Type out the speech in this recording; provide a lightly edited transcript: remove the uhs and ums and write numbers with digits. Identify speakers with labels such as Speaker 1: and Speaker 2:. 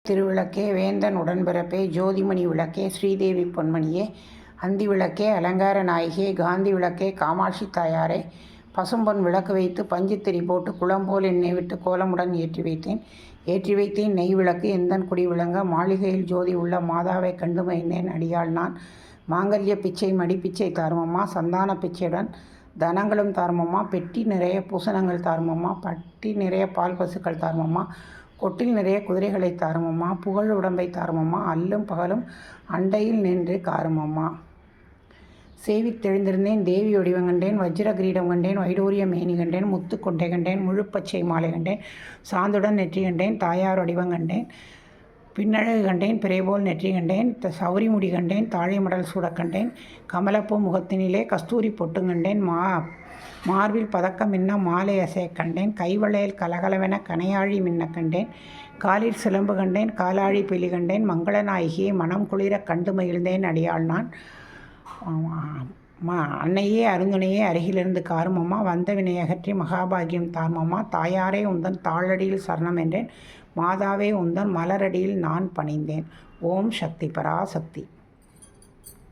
Speaker 1: திருவிளக்கே வேந்தன் உடன்பிறப்பே ஜோதிமணி விளக்கே ஸ்ரீதேவி பொன்மணியே அந்தி விளக்கே அலங்கார நாயகியே காந்தி விளக்கே காமாட்சி தாயாரே பசும்பொன் விளக்கு வைத்து பஞ்சுத்திரி போட்டு குளம்போல் எண்ணெய் விட்டு கோலமுடன் ஏற்றி வைத்தேன் நெய் விளக்கு எந்தன் குடி விளங்க மாளிகையில் ஜோதி உள்ள மாதாவை கண்டு மகிழ்ந்தேன் அடியாள் நான். மாங்கல்ய பிச்சை மடிப்பிச்சை தாருமம்மா சந்தான பிச்சையுடன் தனங்களும் தாருமம்மா பெட்டி நிறைய பூசணங்கள் தாருமம்மா பட்டி நிறைய பால் பசுக்கள் தாருமம்மா கொட்டில் நிறைய குதிரைகளை தாருமம்மா புகழ் உடம்பை தாருமம்மா அல்லும் பகலும் அண்டையில் நின்று காருமம்மா. சேவித்தெழுந்திருந்தேன் தேவி வடிவம் கண்டேன் வஜ்ர கிரீடம் கண்டேன் வைடூரிய மேனி கண்டேன் முத்து கொண்டை கண்டேன் முழுப்பச்சை மாலை கண்டேன் சாந்துடன் நெற்றி கண்டேன் தாயார் வடிவம் கண்டேன் பின்னழகு கண்டேன் பிறைபோல் நெற்றி கண்டேன் சௌரி முடி கண்டேன் தாழை மடல் சூட கண்டேன் கமலப்பூ முகத்தினிலே கஸ்தூரி பொட்டு கண்டேன் மார்பில் பதக்கம் மின்ன மாலை அசைய கண்டேன் கைவளையல் கலகலவென கனையாழி மின்ன கண்டேன் காலில் சிலம்பு கண்டேன் காலாழி பிலி கண்டேன் மங்களநாயகியை மனம் குளிர கண்டு மகிழ்ந்தேன் அடியாள் நான். அன்னையே அருந்துணையே அருகிலிருந்து காருமம்மா வந்த வினையகற்றி மகாபாகியம் தாருமம்மா தாயாரே உந்தன் தாளடியில் சரணம் என்றேன் மாதாவே உந்தன் மலரடியில் நான் பணிந்தேன். ஓம் சக்தி பராசக்தி.